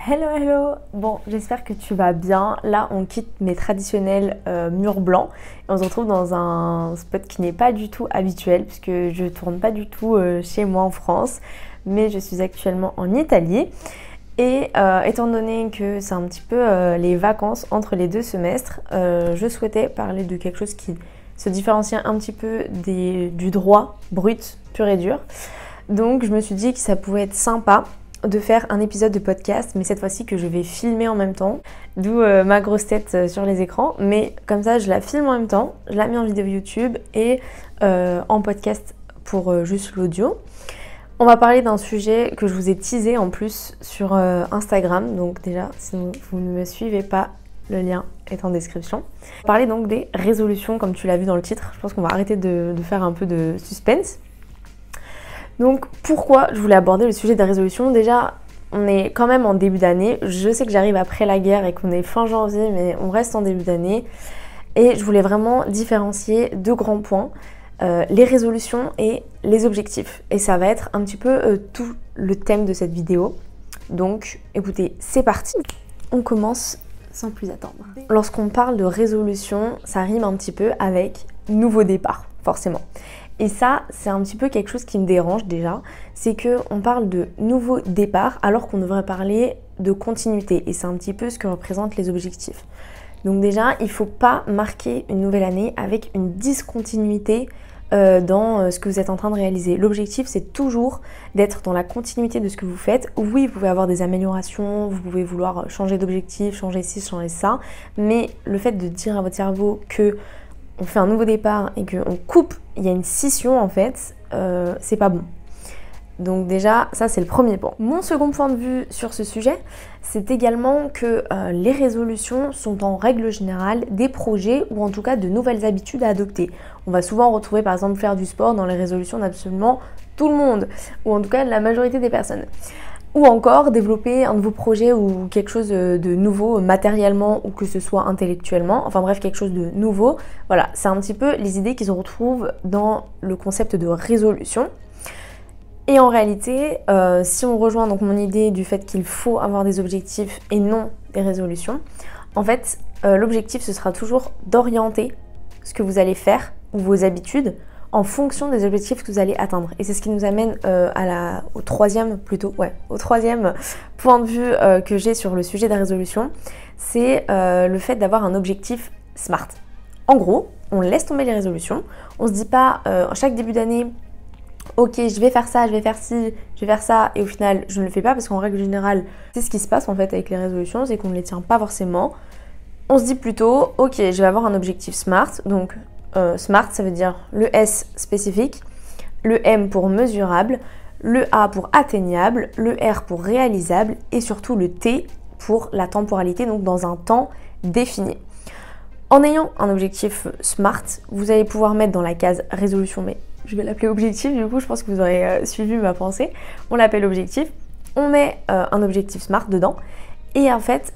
Hello hello. Bon, j'espère que tu vas bien. Là on quitte mes traditionnels murs blancs et on se retrouve dans un spot qui n'est pas du tout habituel puisque je tourne pas du tout chez moi en France, mais je suis actuellement en Italie. Et étant donné que c'est un petit peu les vacances entre les deux semestres, je souhaitais parler de quelque chose qui se différencie un petit peu du droit brut, pur et dur. Donc je me suis dit que ça pouvait être sympa de faire un épisode de podcast, mais cette fois-ci que je vais filmer en même temps, d'où ma grosse tête sur les écrans. Mais comme ça, je la filme en même temps, je la mets en vidéo YouTube et en podcast pour juste l'audio. On va parler d'un sujet que je vous ai teasé en plus sur Instagram, donc déjà, si vous ne me suivez pas, le lien est en description. On va parler donc des résolutions, comme tu l'as vu dans le titre. Je pense qu'on va arrêter de faire un peu de suspense. Donc pourquoi je voulais aborder le sujet des résolutions? Déjà, on est quand même en début d'année. Je sais que j'arrive après la guerre et qu'on est fin janvier, mais on reste en début d'année. Et je voulais vraiment différencier deux grands points, les résolutions et les objectifs. Et ça va être un petit peu tout le thème de cette vidéo. Donc écoutez, c'est parti. On commence sans plus attendre. Lorsqu'on parle de résolution, ça rime un petit peu avec nouveau départ, forcément. Et ça, c'est un petit peu quelque chose qui me dérange déjà, c'est qu'on parle de nouveau départ alors qu'on devrait parler de continuité. Et c'est un petit peu ce que représentent les objectifs. Donc déjà, il ne faut pas marquer une nouvelle année avec une discontinuité dans ce que vous êtes en train de réaliser. L'objectif, c'est toujours d'être dans la continuité de ce que vous faites. Oui, vous pouvez avoir des améliorations, vous pouvez vouloir changer d'objectif, changer ci, changer ça, mais le fait de dire à votre cerveau que on fait un nouveau départ et qu'on coupe, il y a une scission en fait, c'est pas bon. Donc déjà, ça c'est le premier point. Mon second point de vue sur ce sujet, c'est également que les résolutions sont en règle générale des projets ou en tout cas de nouvelles habitudes à adopter. On va souvent retrouver par exemple faire du sport dans les résolutions d'absolument tout le monde, ou en tout cas de la majorité des personnes. Ou encore développer un nouveau projet ou quelque chose de nouveau matériellement ou que ce soit intellectuellement, enfin bref quelque chose de nouveau. Voilà, c'est un petit peu les idées qu'ils retrouvent dans le concept de résolution. Et en réalité, si on rejoint donc mon idée du fait qu'il faut avoir des objectifs et non des résolutions, en fait l'objectif ce sera toujours d'orienter ce que vous allez faire ou vos habitudes en fonction des objectifs que vous allez atteindre. Et c'est ce qui nous amène au troisième point de vue que j'ai sur le sujet des résolutions, c'est le fait d'avoir un objectif SMART. En gros, on laisse tomber les résolutions, on se dit pas chaque début d'année, ok, je vais faire ça, je vais faire ci, je vais faire ça, et au final, je ne le fais pas parce qu'en règle générale, c'est ce qui se passe en fait avec les résolutions, c'est qu'on ne les tient pas forcément. On se dit plutôt, ok, je vais avoir un objectif SMART, donc SMART, ça veut dire le S spécifique, le M pour mesurable, le A pour atteignable, le R pour réalisable et surtout le T pour la temporalité, donc dans un temps défini. En ayant un objectif SMART, vous allez pouvoir mettre dans la case résolution, mais je vais l'appeler objectif, du coup je pense que vous aurez suivi ma pensée. On l'appelle objectif, on met un objectif SMART dedans et en fait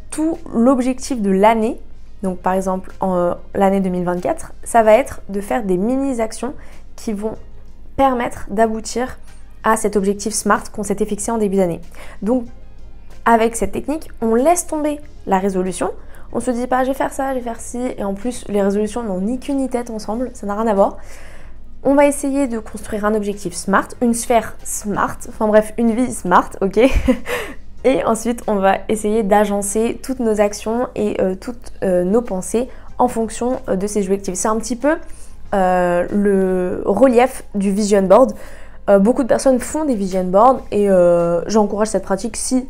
tout l'objectif de l'année, donc par exemple en l'année 2024, ça va être de faire des mini-actions qui vont permettre d'aboutir à cet objectif SMART qu'on s'était fixé en début d'année. Donc avec cette technique, on laisse tomber la résolution, on se dit pas je vais faire ça, je vais faire ci, et en plus les résolutions n'ont ni queue ni tête ensemble, ça n'a rien à voir. On va essayer de construire un objectif SMART, une sphère SMART, enfin bref, une vie SMART, ok. Et ensuite, on va essayer d'agencer toutes nos actions et toutes nos pensées en fonction de ces objectifs. C'est un petit peu le relief du vision board. Beaucoup de personnes font des vision boards et j'encourage cette pratique si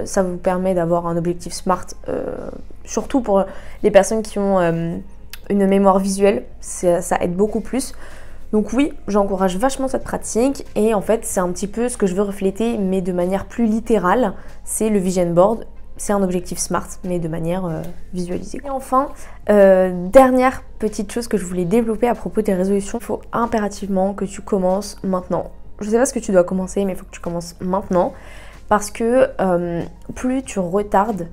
ça vous permet d'avoir un objectif SMART, surtout pour les personnes qui ont une mémoire visuelle, ça aide beaucoup plus. Donc oui, j'encourage vachement cette pratique et en fait c'est un petit peu ce que je veux refléter mais de manière plus littérale, c'est le vision board, c'est un objectif SMART mais de manière visualisée. Et enfin, dernière petite chose que je voulais développer à propos des résolutions, il faut impérativement que tu commences maintenant. Je sais pas ce que tu dois commencer mais il faut que tu commences maintenant parce que plus tu retardes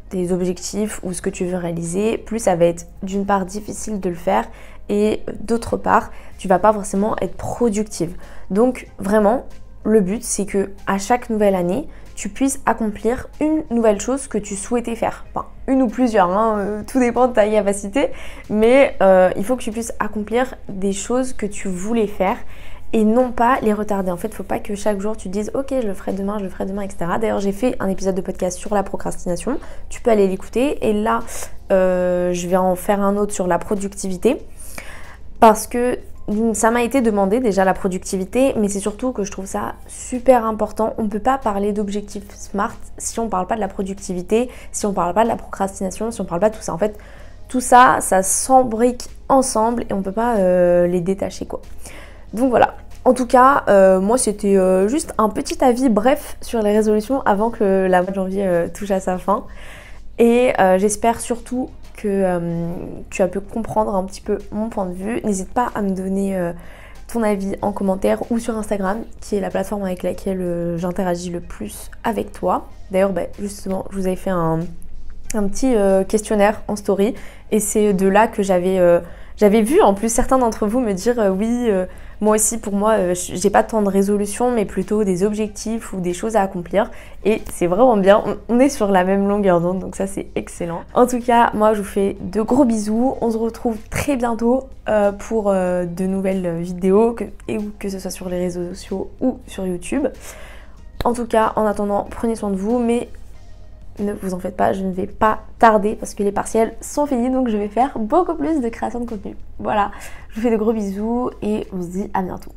tes objectifs ou ce que tu veux réaliser, plus ça va être d'une part difficile de le faire et d'autre part, tu vas pas forcément être productive. Donc vraiment, le but c'est que à chaque nouvelle année, tu puisses accomplir une nouvelle chose que tu souhaitais faire. Enfin, une ou plusieurs, hein, tout dépend de ta capacité, mais il faut que tu puisses accomplir des choses que tu voulais faire et non pas les retarder. En fait, il ne faut pas que chaque jour tu te dises ok, je le ferai demain, etc. D'ailleurs, j'ai fait un épisode de podcast sur la procrastination, tu peux aller l'écouter, et là, je vais en faire un autre sur la productivité, parce que ça m'a été demandé déjà la productivité, mais c'est surtout que je trouve ça super important. On ne peut pas parler d'objectifs SMART si on ne parle pas de la productivité, si on ne parle pas de la procrastination, si on ne parle pas de tout ça. En fait, tout ça, ça s'embrique ensemble et on ne peut pas les détacher, quoi. Donc voilà. En tout cas, moi c'était juste un petit avis bref sur les résolutions avant que la mois de janvier touche à sa fin. Et j'espère surtout que tu as pu comprendre un petit peu mon point de vue. N'hésite pas à me donner ton avis en commentaire ou sur Instagram, qui est la plateforme avec laquelle j'interagis le plus avec toi. D'ailleurs, justement, je vous avais fait un petit questionnaire en story, et c'est de là que j'avais vu en plus certains d'entre vous me dire oui, moi aussi, pour moi, j'ai pas tant de résolutions, mais plutôt des objectifs ou des choses à accomplir. Et c'est vraiment bien, on est sur la même longueur d'onde, donc ça c'est excellent. En tout cas, moi je vous fais de gros bisous. On se retrouve très bientôt pour de nouvelles vidéos, que ce soit sur les réseaux sociaux ou sur YouTube. En tout cas, en attendant, prenez soin de vous, mais ne vous en faites pas, je ne vais pas tarder parce que les partiels sont finis, donc je vais faire beaucoup plus de création de contenu. Voilà, je vous fais de gros bisous et on se dit à bientôt.